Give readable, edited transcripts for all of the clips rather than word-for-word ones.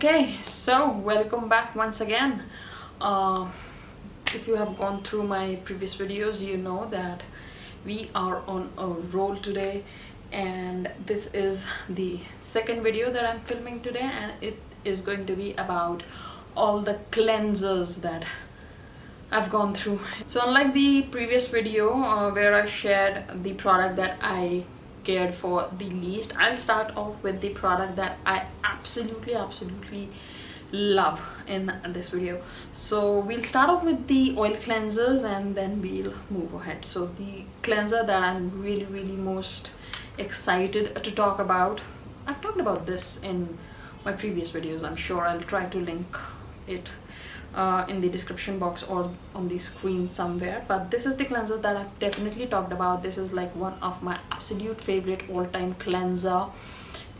Okay, so welcome back once again. If you have gone through my previous videos, you know that we are on a roll today, and this is the second video that I'm filming today, and it is going to be about all the cleansers that I've gone through. So unlike the previous video where I shared the product that I cared for the least, I'll start off with the product that I absolutely love in this video. So we'll start off with the oil cleansers and then we'll move ahead. So the cleanser that I'm really most excited to talk about, I've talked about this in my previous videos. I'm sure I'll try to link it in the description box or on the screen somewhere, but this is the cleanser that I've definitely talked about. This is like one of my absolute favorite all-time cleanser,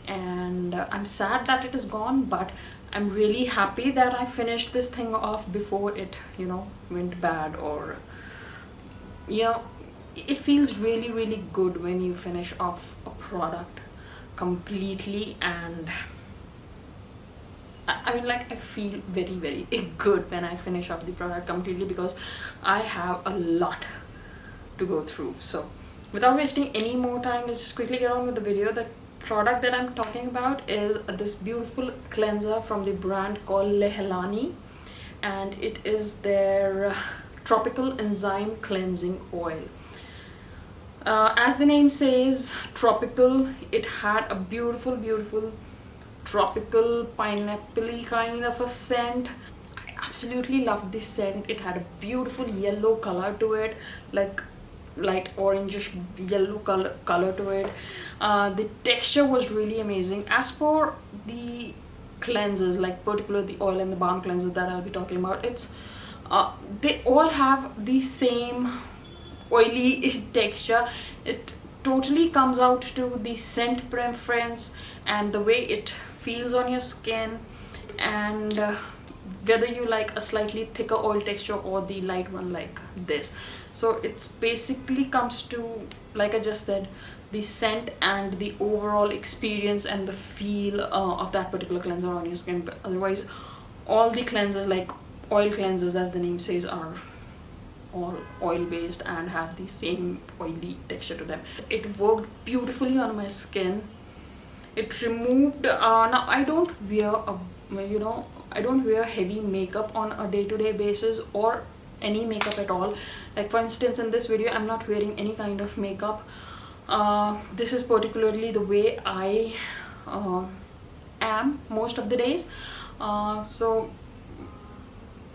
and I'm sad that it is gone, but I'm really happy that I finished this thing off before it went bad. Or it feels really good when you finish off a product completely, and I mean, like, I feel very good when I finish off the product completely, because I have a lot to go through. So without wasting any more time, let's just quickly get on with the video. The product that I'm talking about is this beautiful cleanser from the brand called leahlani, and it is their tropical enzyme cleansing oil. As the name says, tropical, it had a beautiful tropical pineapple kind of a scent. I absolutely loved this scent. It had a beautiful yellow color to it, like light orangish yellow color to it. The texture was really amazing. As for the cleansers, like particularly the oil and the balm cleanser that I'll be talking about, it's they all have the same oily texture. It totally comes out to the scent preference and the way it feels on your skin, and whether you like a slightly thicker oil texture or the light one like this. So it's basically comes to, like I just said, the scent and the overall experience and the feel of that particular cleanser on your skin. But otherwise, all the cleansers, like oil cleansers as the name says, are all oil based and have the same oily texture to them. It worked beautifully on my skin. It removed now I don't wear I don't wear heavy makeup on a day-to-day basis, or any makeup at all. Like for instance, in this video I'm not wearing any kind of makeup. This is particularly the way I am most of the days. So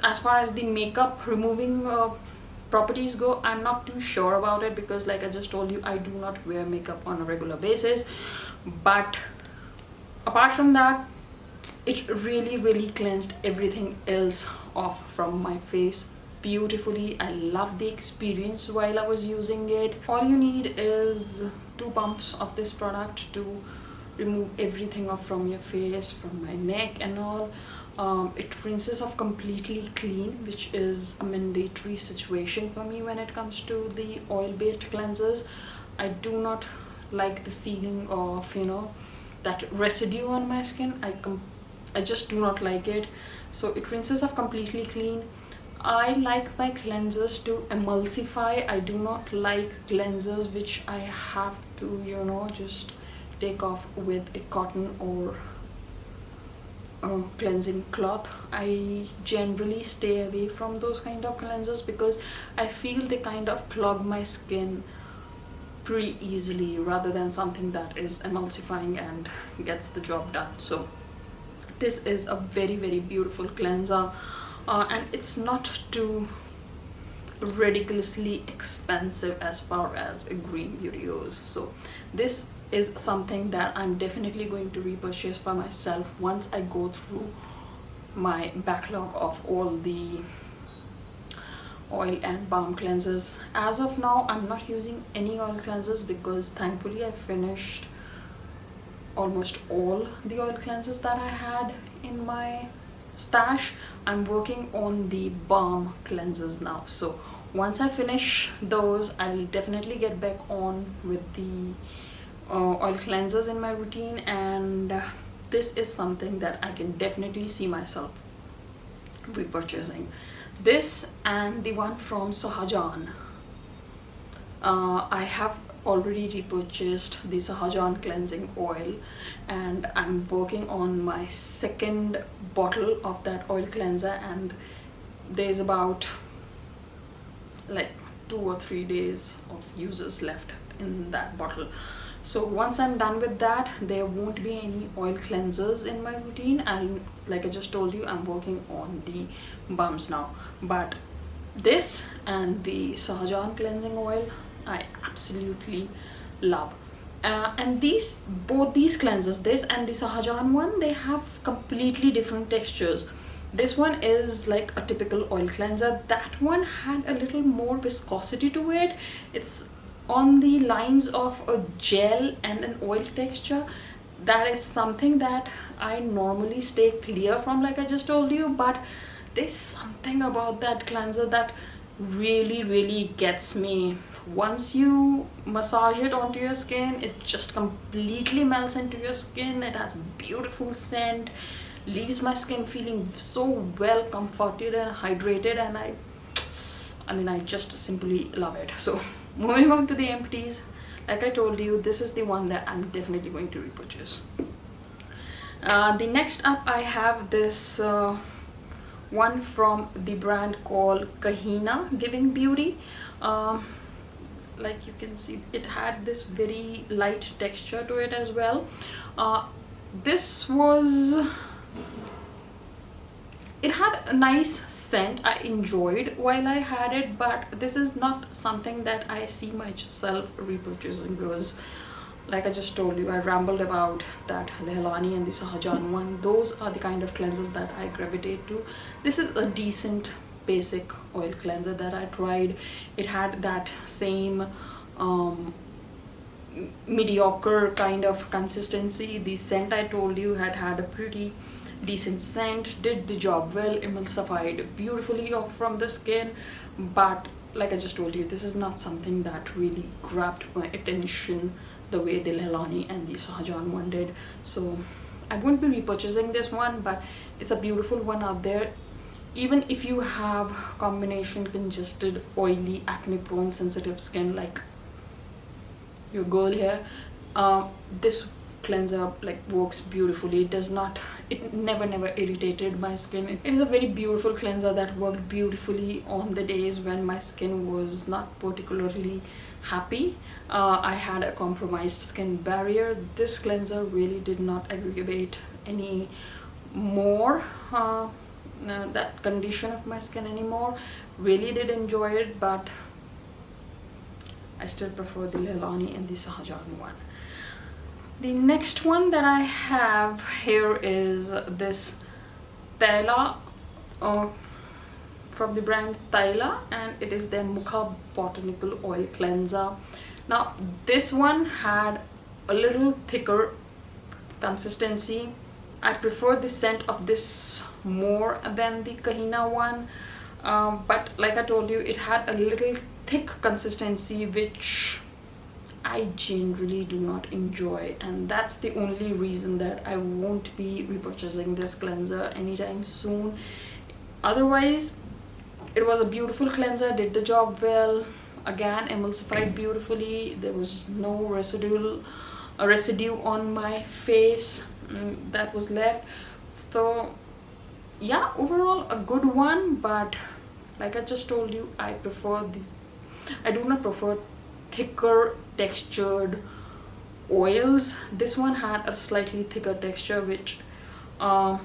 as far as the makeup removing properties go, I'm not too sure about it, because like I just told you, I do not wear makeup on a regular basis. But apart from that, it really cleansed everything else off from my face beautifully. I love the experience while I was using it. All you need is 2 pumps of this product to remove everything off from your face, from my neck and all. It rinses off completely clean, which is a mandatory situation for me when it comes to the oil-based cleansers. I do not like the feeling of that residue on my skin. I just do not like it. So it rinses off completely clean. I like my cleansers to emulsify. I do not like cleansers which I have to just take off with a cotton or cleansing cloth. I generally stay away from those kind of cleansers, because I feel they kind of clog my skin pretty easily, rather than something that is emulsifying and gets the job done. So this is a very beautiful cleanser, and it's not too ridiculously expensive as far as green beauty goes. So this is something that I'm definitely going to repurchase for myself once I go through my backlog of all the oil and balm cleansers. As of now, I'm not using any oil cleansers, because thankfully I finished almost all the oil cleansers that I had in my stash. I'm working on the balm cleansers now. So once I finish those, I'll definitely get back on with the oil cleansers in my routine. And this is something that I can definitely see myself repurchasing. This and the one from Sahajan. I have already repurchased the Sahajan cleansing oil, and I'm working on my second bottle of that oil cleanser, and there's about like 2 or 3 days of uses left in that bottle. So once I'm done with that, there won't be any oil cleansers in my routine, and like I just told you, I'm working on the bums now. But this and the Sahajan cleansing oil I absolutely love. And both these cleansers, this and the Sahajan one, they have completely different textures. This one is like a typical oil cleanser. That one had a little more viscosity to it. It's on the lines of a gel and an oil texture. That is something that I normally stay clear from, like I just told you, but there's something about that cleanser that really gets me. Once you massage it onto your skin, it just completely melts into your skin. It has beautiful scent, leaves my skin feeling so well comforted and hydrated, and I mean, I just simply love it. So moving on to the empties, like I told you, this is the one that I'm definitely going to repurchase. The next up, I have this one from the brand called Kahina Giving Beauty. Like you can see, it had this very light texture to it as well. It had a nice scent. I enjoyed while I had it, but this is not something that I see myself repurchasing, because like I just told you, I rambled about that leahlani and the Sahajan one. Those are the kind of cleansers that I gravitate to. This is a decent basic oil cleanser that I tried. It had that same mediocre kind of consistency. The scent, I told you, had a pretty decent scent, did the job well, emulsified beautifully off from the skin. But like I just told you, this is not something that really grabbed my attention the way the leahlani and the Sahajan one did. So I won't be repurchasing this one, but it's a beautiful one out there. Even if you have combination congested, oily, acne prone, sensitive skin like your girl here, this cleanser like works beautifully. It never irritated my skin. It is a very beautiful cleanser that worked beautifully on the days when my skin was not particularly happy. I had a compromised skin barrier. This cleanser really did not aggravate any more that condition of my skin anymore. Really did enjoy it, but I still prefer the leahlani and the Sahajan one. The next one that I have here is this taila from the brand Taila, and it is their muhka botanical oil cleanser. Now this one had a little thicker consistency. I prefer the scent of this more than the kahina one, but like I told you, it had a little thick consistency, which I generally do not enjoy, and that's the only reason that I won't be repurchasing this cleanser anytime soon. Otherwise, it was a beautiful cleanser, did the job well, again emulsified beautifully. There was no residue on my face that was left. So yeah, overall a good one, but like I just told you, I do not prefer thicker textured oils. This one had a slightly thicker texture, which I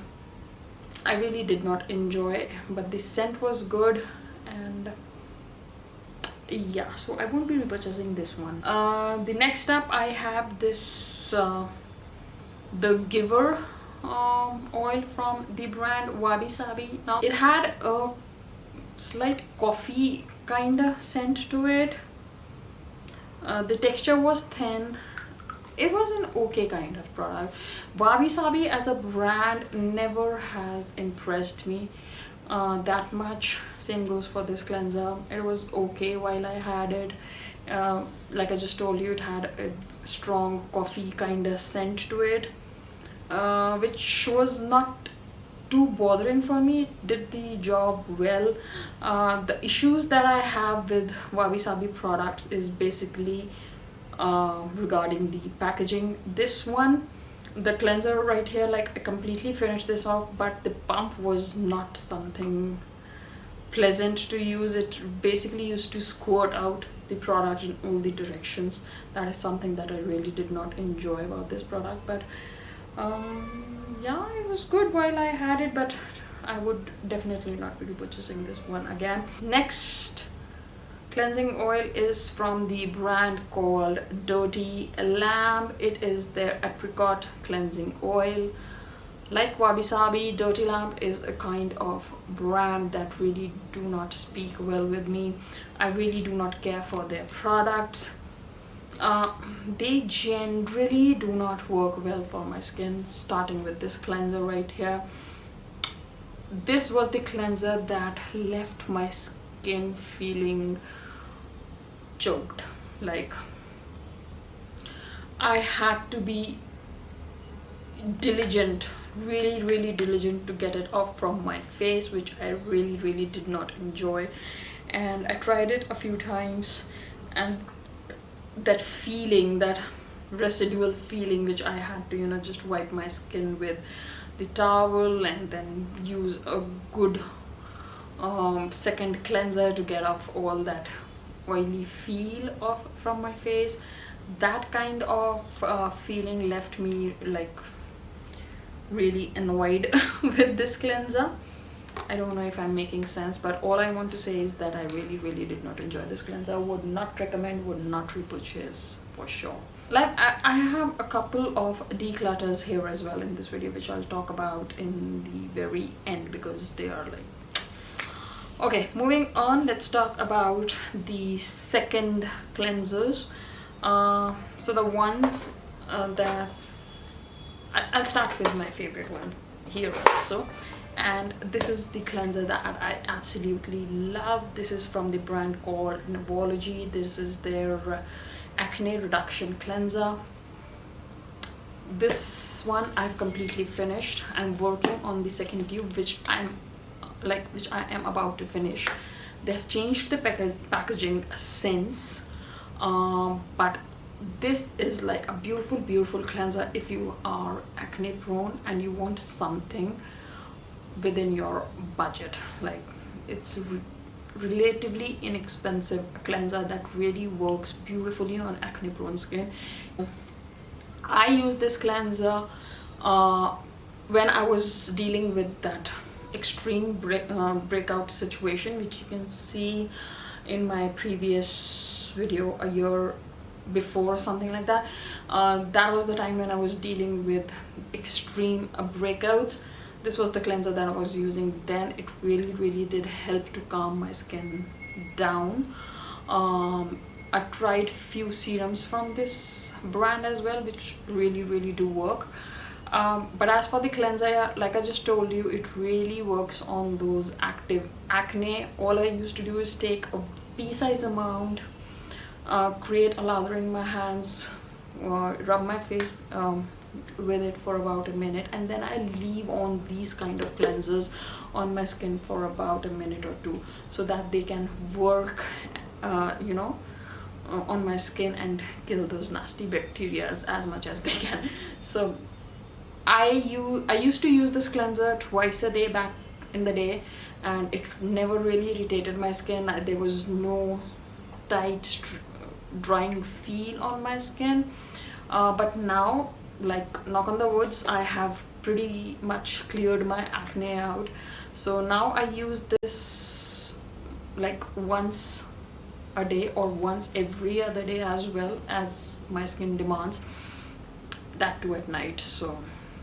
really did not enjoy, but the scent was good, and yeah, so I won't be repurchasing this one. The next up, I have this the Giver oil from the brand Wabi Sabi. Now it had a slight coffee kind of scent to it. The texture was thin. It was an okay kind of product. Wabi Sabi as a brand never has impressed me that much. Same goes for this cleanser. It was okay while I had it. Like I just told you, it had a strong coffee kind of scent to it. which was not too bothering for me. It did the job well. The issues that I have with Wabi Sabi products is basically regarding the packaging. This one, the cleanser right here, like I completely finished this off, but the pump was not something pleasant to use. It basically used to squirt out the product in all the directions. That is something that I really did not enjoy about this product. But yeah, it was good while I had it, but I would definitely not be purchasing this one again. Next cleansing oil is from the brand called Dirty Lamb. It is their apricot cleansing oil. Like Wabi Sabi, Dirty Lamb is a kind of brand that really do not speak well with me. I really do not care for their products. They generally do not work well for my skin, starting with this cleanser right here. This was the cleanser that left my skin feeling choked. Like, I had to be diligent, really diligent to get it off from my face, which I really did not enjoy. And I tried it a few times, and that feeling, that residual feeling, which I had to, you know, just wipe my skin with the towel and then use a good second cleanser to get off all that oily feel off from my face. That kind of feeling left me like really annoyed with this cleanser. I don't know if I'm making sense, but all I want to say is that I really did not enjoy this cleanser. Would not recommend, would not repurchase for sure. Like I have a couple of declutters here as well in this video, which I'll talk about in the very end, because they are like, okay, moving on, let's talk about the second cleansers. So the ones that I'll start with my favorite one here also, and this is the cleanser that I absolutely love. This is from the brand called Novology. This is their acne reduction cleanser. This one I've completely finished. I'm working on the second tube, which I am about to finish. They've changed the packaging since, but this is like a beautiful cleanser if you are acne prone and you want something within your budget. Like, it's relatively inexpensive cleanser that really works beautifully on acne prone skin. I use this cleanser when I was dealing with that extreme breakout situation, which you can see in my previous video a year before, something like that. That was the time when I was dealing with extreme breakouts. This was the cleanser that I was using then. It really did help to calm my skin down. I've tried few serums from this brand as well, which really do work. But as for the cleanser, like I just told you, it really works on those active acne. All I used to do is take a pea-size amount, create a lather in my hands, rub my face with it for about a minute, and then I leave on these kind of cleansers on my skin for about a minute or two, so that they can work you know, on my skin and kill those nasty bacteria as much as they can. So I used to use this cleanser twice a day back in the day, and it never really irritated my skin. There was no tight drying feel on my skin, but now, like, knock on the woods, I have pretty much cleared my acne out. So now I use this like once a day or once every other day, as well as my skin demands, that too at night. So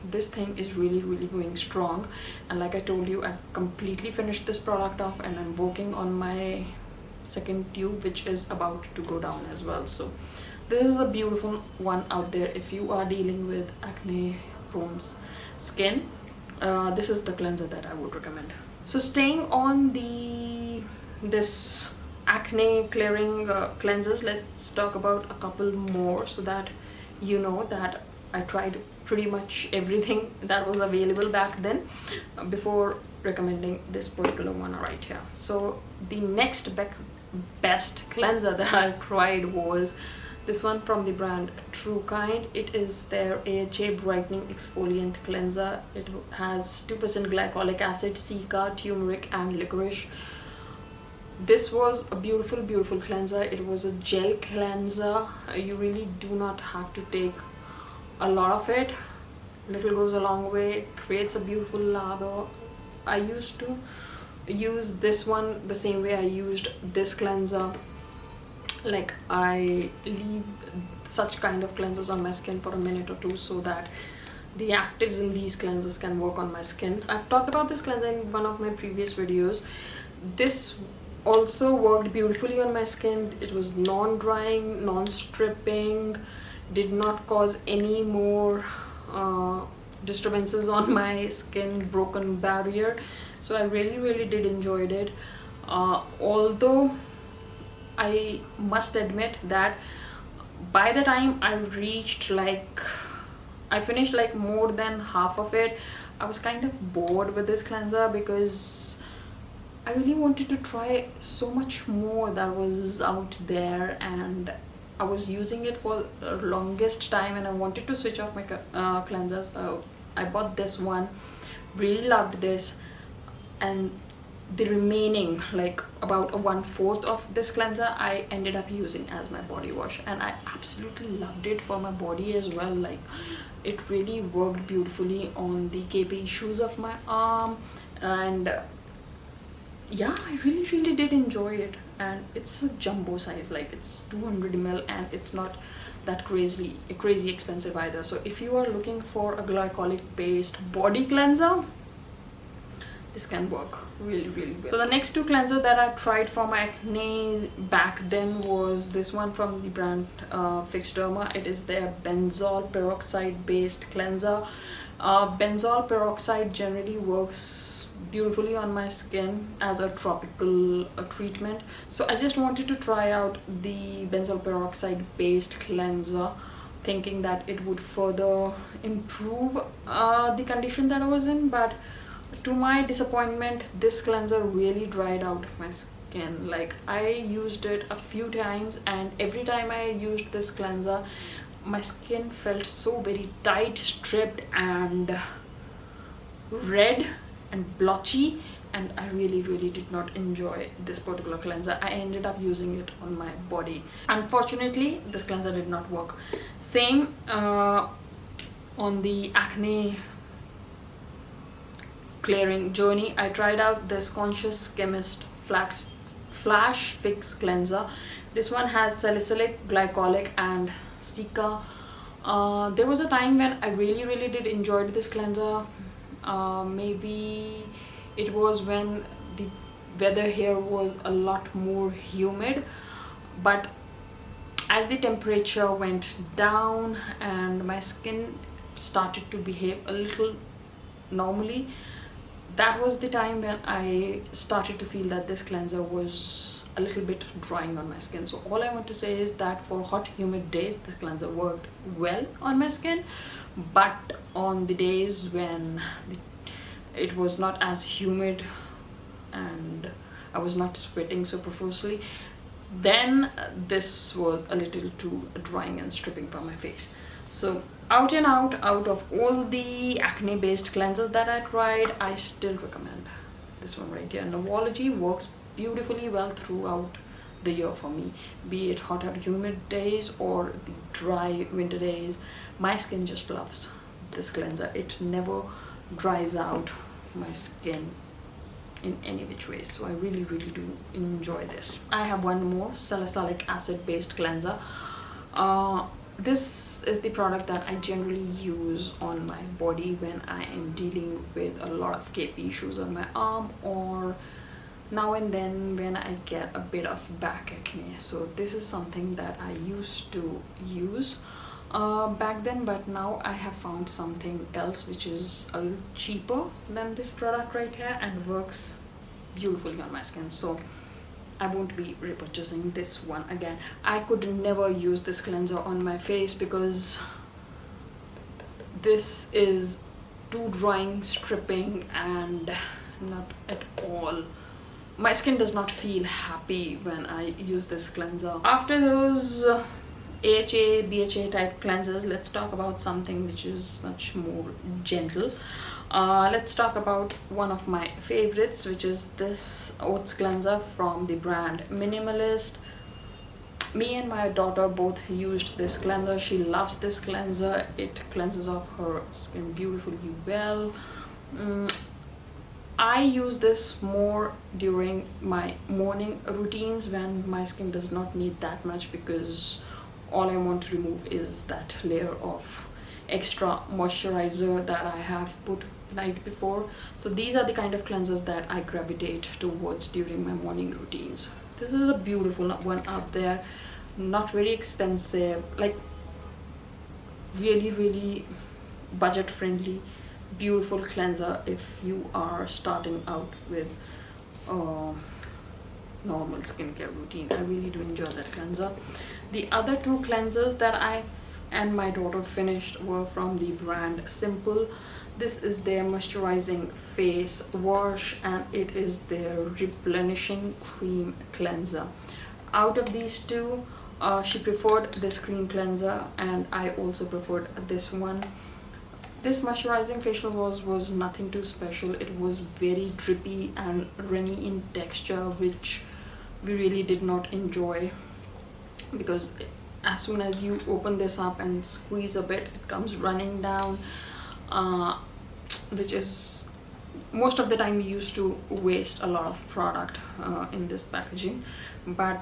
this thing is really going strong, and like I told you, I've completely finished this product off, and I'm working on my second tube, which is about to go down as well. So this is a beautiful one out there if you are dealing with acne prone skin. This is the cleanser that I would recommend. So staying on this acne clearing cleansers, let's talk about a couple more, so that you know that I tried pretty much everything that was available back then before recommending this particular one right here. So the next best cleanser that I tried was this one from the brand True Kind. It is their AHA brightening exfoliant cleanser. It has 2% glycolic acid, cica, turmeric and licorice. This was a beautiful cleanser. It was a gel cleanser. You really do not have to take a lot of it. Little goes a long way. Creates a beautiful lather. I used to use this one the same way I used this cleanser. Like, I leave such kind of cleansers on my skin for a minute or two so that the actives in these cleansers can work on my skin. I've talked about this cleanser in one of my previous videos. This also worked beautifully on my skin. It was non-drying, non-stripping, did not cause any more disturbances on my skin, broken barrier. So I really did enjoy it. Although I must admit that by the time I reached, like, I finished like more than half of it, I was kind of bored with this cleanser because I really wanted to try so much more that was out there, and I was using it for the longest time and I wanted to switch off my cleansers. I bought this one, really loved this, and the remaining, like about 1/4 of this cleanser, I ended up using as my body wash, and I absolutely loved it for my body as well. Like, it really worked beautifully on the KP issues of my arm, and yeah, I really did enjoy it. And it's a jumbo size, like it's 200 ml, and it's not that crazy expensive either. So if you are looking for a glycolic based body cleanser, this can work really well. So the next two cleanser that I tried for my acne back then was this one from the brand Fixderma. It is their benzoyl peroxide based cleanser. Benzoyl peroxide generally works beautifully on my skin as a tropical treatment, so I just wanted to try out the benzoyl peroxide based cleanser, thinking that it would further improve the condition that I was in. But to my disappointment, this cleanser really dried out my skin. Like, I used it a few times, and every time I used this cleanser, my skin felt so very tight, stripped and red and blotchy, and I really did not enjoy this particular cleanser. I ended up using it on my body. Unfortunately, this cleanser did not work. Same on the acne clearing journey, I tried out this Conscious Chemist flashfix cleanser. This one has salicylic, glycolic and cica. There was a time when I really did enjoy this cleanser. Maybe it was when the weather here was a lot more humid, but as the temperature went down and my skin started to behave a little normally, that was the time when I started to feel that this cleanser was a little bit drying on my skin. So all I want to say is that for hot humid days, this cleanser worked well on my skin, but on the days when it was not as humid and I was not sweating so profusely, then this was a little too drying and stripping from my face. So out of all the acne based cleansers that I tried, I still recommend this one right here. Novology works beautifully well throughout the year for me, be it hot or humid days or the dry winter days. My skin just loves this cleanser. It never dries out my skin in any which way, so I really do enjoy this. I have one more salicylic acid based cleanser. This is the product that I generally use on my body when I am dealing with a lot of KP issues on my arm, or now and then when I get a bit of back acne. So this is something that I used to use back then, but now I have found something else which is a little cheaper than this product right here and works beautifully on my skin. So I won't be repurchasing this one again. I could never use this cleanser on my face because This is too drying, stripping, and not at all. My skin does not feel happy when I use this cleanser. After those AHA, BHA type cleansers, let's talk about something which is much more gentle. Let's talk about one of my favorites, which is this oats cleanser from the brand Minimalist. Me and my daughter both used this cleanser. She loves this cleanser. It cleanses off her skin beautifully well. I use this more during my morning routines when my skin does not need that much, because all I want to remove is that layer of extra moisturizer that I have put night before. So these are the kind of cleansers that I gravitate towards during my morning routines. This is a beautiful one out there, not very expensive, like really budget friendly, beautiful cleanser if you are starting out with normal skincare routine. I really do enjoy that cleanser. The other two cleansers that I and my daughter finished were from the brand Simple. This is their moisturizing face wash, and it is their replenishing cream cleanser. Out of these two, she preferred this cream cleanser and I also preferred this one. This moisturizing facial wash was nothing too special. It was very drippy and runny in texture, which we really did not enjoy, because as soon as you open this up and squeeze a bit, it comes running down, which is most of the time we used to waste a lot of product in this packaging. But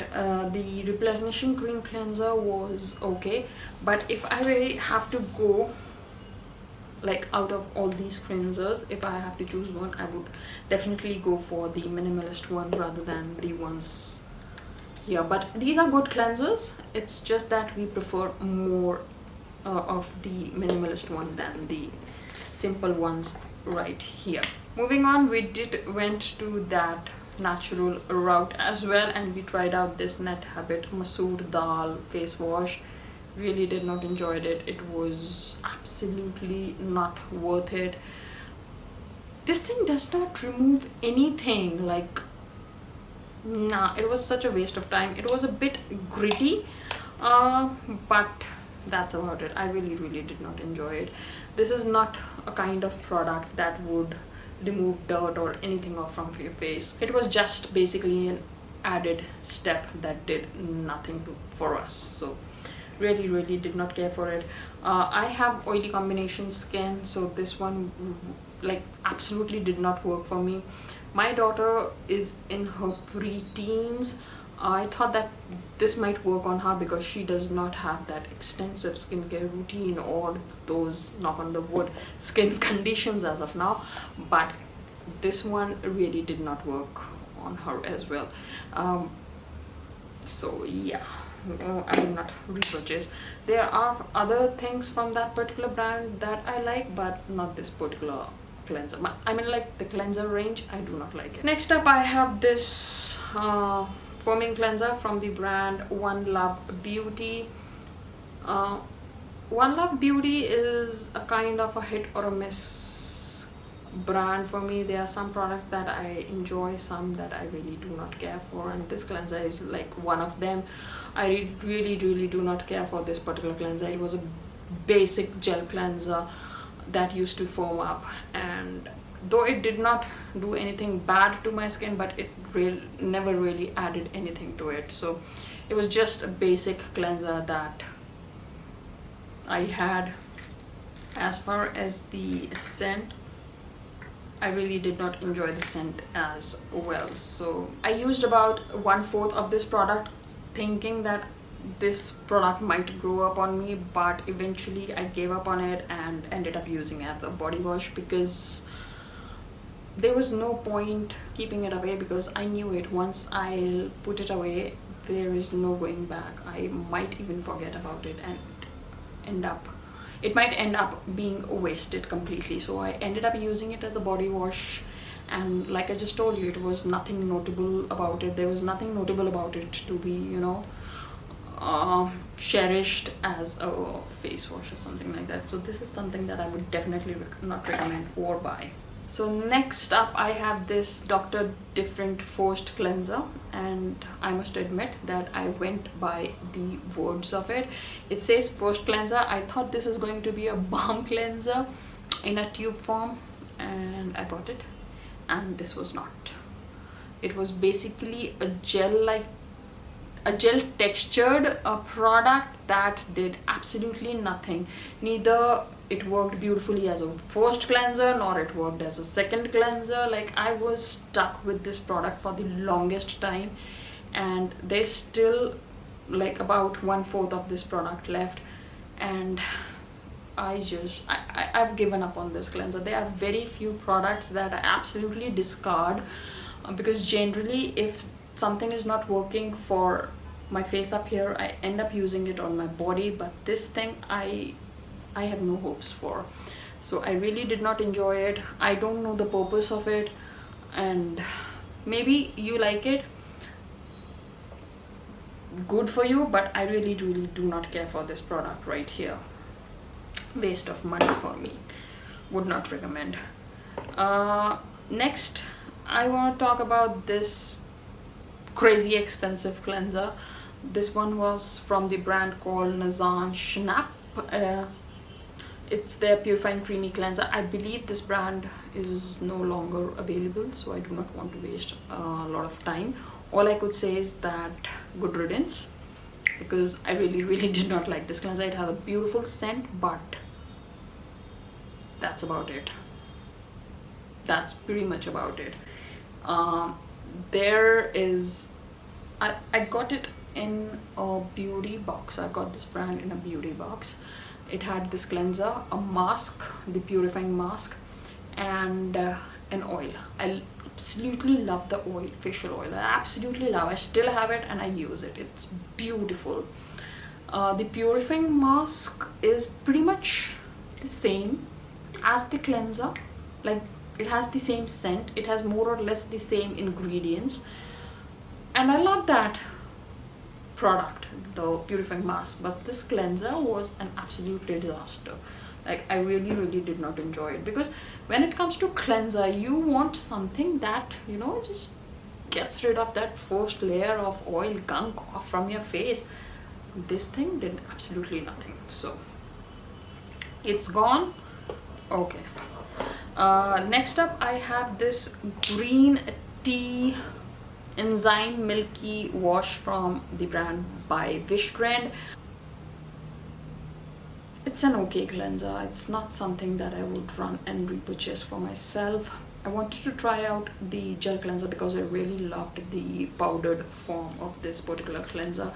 the replenishing cream cleanser was okay. But if I really have to go, like out of all these cleansers, if I have to choose one, I would definitely go for the Minimalist one rather than the ones here. But these are good cleansers. It's just that we prefer more of the Minimalist one than the Simple ones right here. Moving on, we went to that natural route as well, and we tried out this Net Habit Masoor Dal face wash. Really did not enjoy it. It was absolutely not worth it. This thing does not remove anything, like nah, it was such a waste of time. It was a bit gritty, but that's about it. I really did not enjoy it. This is not a kind of product that would remove dirt or anything off from your face. It was just basically an added step that did nothing for us. So really did not care for it. I have oily combination skin, so this one like absolutely did not work for me. My daughter is in her pre-teens. I thought that this might work on her because she does not have that extensive skincare routine or those, knock on the wood, skin conditions as of now. But this one really did not work on her as well. So yeah, I will not repurchase. There are other things from that particular brand that I like, but not this particular cleanser. I mean, like the cleanser range, I do not like it. Next up, I have this foaming cleanser from the brand One Love Beauty. One Love Beauty is a kind of a hit or a miss brand for me. There are some products that I enjoy, some that I really do not care for, and this cleanser is like one of them. I really do not care for this particular cleanser. It was a basic gel cleanser that used to foam up, and though it did not do anything bad to my skin, but it never really added anything to it. So it was just a basic cleanser that I had. As far as the scent, I really did not enjoy the scent as well. So I used about 1/4 of this product, thinking that this product might grow up on me, but eventually I gave up on it and ended up using it as a body wash, because there was no point keeping it away, because I knew it, once I put it away there is no going back. I might even forget about it and it might end up being wasted completely. So I ended up using it as a body wash, and like I just told you, it was nothing notable about it. There was nothing notable about it to be, you know, cherished as a face wash or something like that. So this is something that I would definitely not recommend or buy. So next up I have this Dr. Different Forced Cleanser, and I must admit that I went by the words of it. It says Forced Cleanser. I thought this is going to be a balm cleanser in a tube form, and I bought it, and this was not. It was basically a gel textured product that did absolutely nothing. Neither it worked beautifully as a first cleanser, nor it worked as a second cleanser. Like, I was stuck with this product for the longest time, and there's still like about 1/4 of this product left, and I've given up on this cleanser. There are very few products that I absolutely discard, because generally if something is not working for my face up here, I end up using it on my body, but this thing I have no hopes for. So I really did not enjoy it. I don't know the purpose of it, and maybe you like it, good for you, but I really do not care for this product right here. Waste of money for me. Would not recommend. Next I want to talk about this crazy expensive cleanser. This one was from the brand called Nazan Schnapp. It's their purifying creamy cleanser. I believe this brand is no longer available, so I do not want to waste a lot of time. All I could say is that good riddance, because I really did not like this cleanser. It had a beautiful scent, but that's about it. That's pretty much about it. There is, I got it in a beauty box. I got this brand in a beauty box. It had this cleanser, a mask, the purifying mask, and an oil. I absolutely love the oil, facial oil. I absolutely love. I still have it and I use it. It's beautiful. The purifying mask is pretty much the same as the cleanser. Like, it has the same scent, it has more or less the same ingredients, and I love that product, the purifying mask. But this cleanser was an absolute disaster. Like, I really did not enjoy it, because when it comes to cleanser, you want something that, you know, just gets rid of that first layer of oil gunk off from your face. This thing did absolutely nothing, so it's gone. Okay. Next up I have this green tea enzyme milky wash from the brand Bywishtrend. It's an okay cleanser. It's not something that I would run and repurchase for myself. I wanted to try out the gel cleanser because I really loved the powdered form of this particular cleanser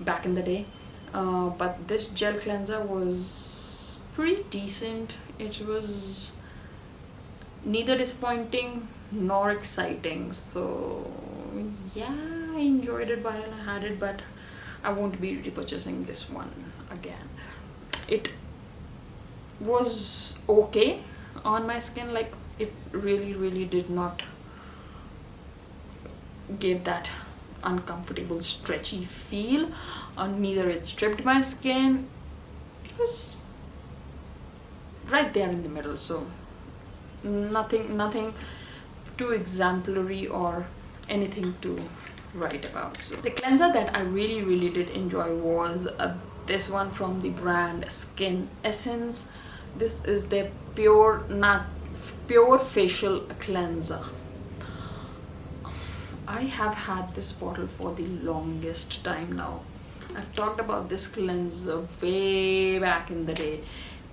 back in the day, but this gel cleanser was pretty decent. It was neither disappointing nor exciting, so yeah, I enjoyed it while I had it, but I won't be repurchasing this one again. It was okay on my skin. Like, it really did not give that uncomfortable stretchy feel, or neither it stripped my skin. It was right there in the middle, so nothing too exemplary or anything to write about. So the cleanser that I really did enjoy was this one from the brand Skin Essence. This is their pure facial cleanser. I have had this bottle for the longest time now. I've talked about this cleanser way back in the day,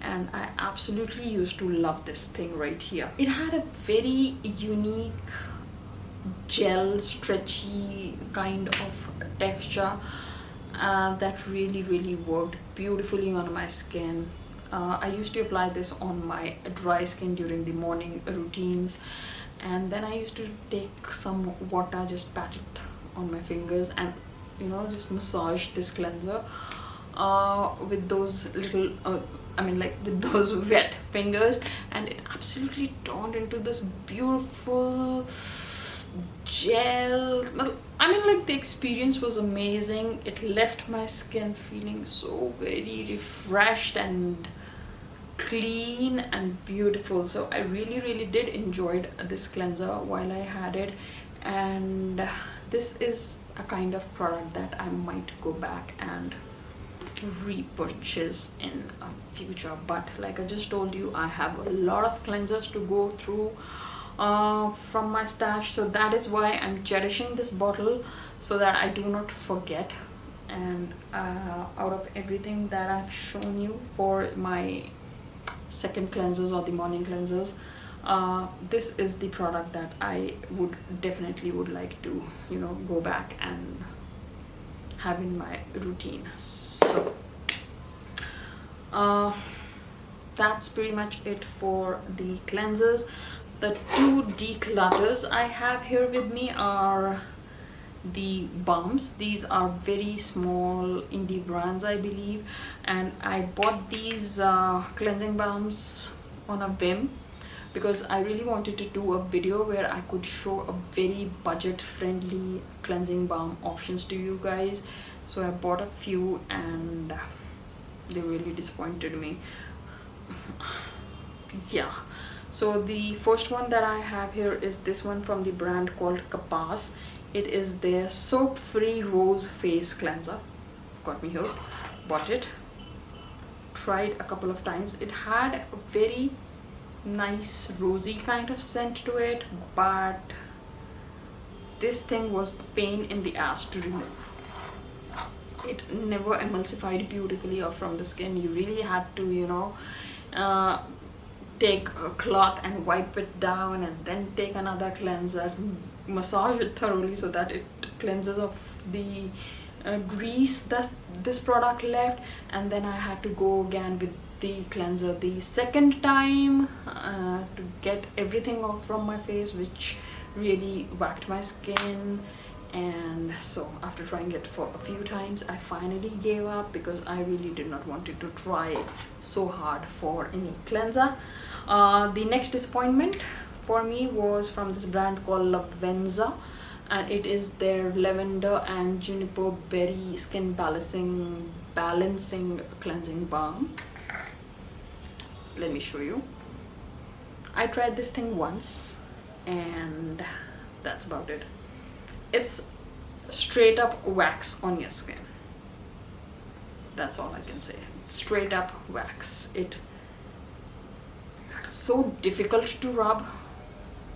and I absolutely used to love this thing right here. It had a very unique gel, stretchy kind of texture that really worked beautifully on my skin. I used to apply this on my dry skin during the morning routines, and then I used to take some water, just pat it on my fingers, and, you know, just massage this cleanser with those little with those wet fingers, and it absolutely turned into this beautiful gels. I mean, like, the experience was amazing. It left my skin feeling so very refreshed and clean and beautiful. So I really did enjoy this cleanser while I had it, and this is a kind of product that I might go back and repurchase in a future. But like I just told you, I have a lot of cleansers to go through from my stash, so that is why I'm cherishing this bottle, so that I do not forget. And out of everything that I've shown you for my second cleansers or the morning cleansers, this is the product that I would definitely would like to, you know, go back and have in my routine. So that's pretty much it for the cleansers. The two declutters I have here with me are the balms. These are very small indie brands, I believe, and I bought these cleansing balms on a whim because I really wanted to do a video where I could show a very budget friendly cleansing balm options to you guys. So I bought a few and they really disappointed me. Yeah, so the first one that I have here is this one from the brand called Kapas. It is their soap free rose face cleanser. Got me hooked, bought it, tried a couple of times. It had a very nice rosy kind of scent to it, but this thing was a pain in the ass to remove. It never emulsified beautifully off from the skin. You really had to, you know, take a cloth and wipe it down and then take another cleanser, massage it thoroughly so that it cleanses off the grease that this product left, and then I had to go again with the cleanser the second time to get everything off from my face, which really whacked my skin. And so after trying it for a few times, I finally gave up because I really did not want it to try so hard for any cleanser. The next disappointment for me was from this brand called Lavenza, and it is their lavender and juniper berry skin balancing cleansing balm. Let me show you. I tried this thing once and that's about it. It's straight up wax on your skin. That's all I can say. It's straight up wax. It's so difficult to rub,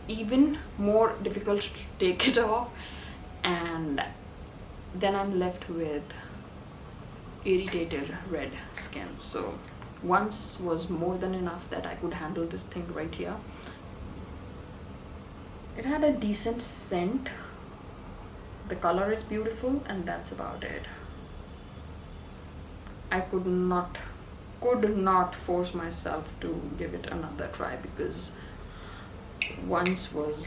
even more difficult to take it off, and then I'm left with irritated red skin. So once was more than enough that I could handle this thing right here. It had a decent scent, the color is beautiful, and that's about it. I could not force myself to give it another try because once was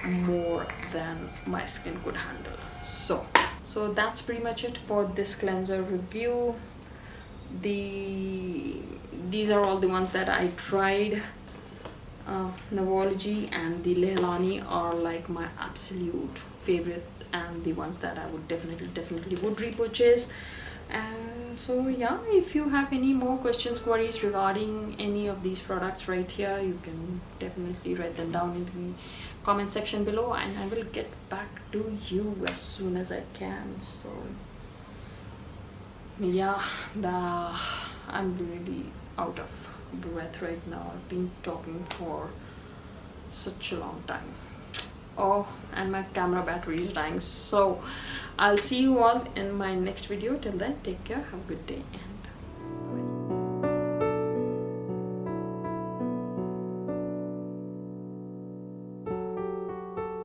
more than my skin could handle. So that's pretty much it for this cleanser review. These are all the ones that I tried. Novology and the leahlani are like my absolute favorite and the ones that I would definitely would repurchase. And so yeah, if you have any more questions, queries regarding any of these products right here, you can definitely write them down in the comment section below and I will get back to you as soon as I can. So yeah, I'm really out of breath right now. I've been talking for such a long time. Oh, and my camera battery is dying. So I'll see you all in my next video. Till then, take care, have a good day, and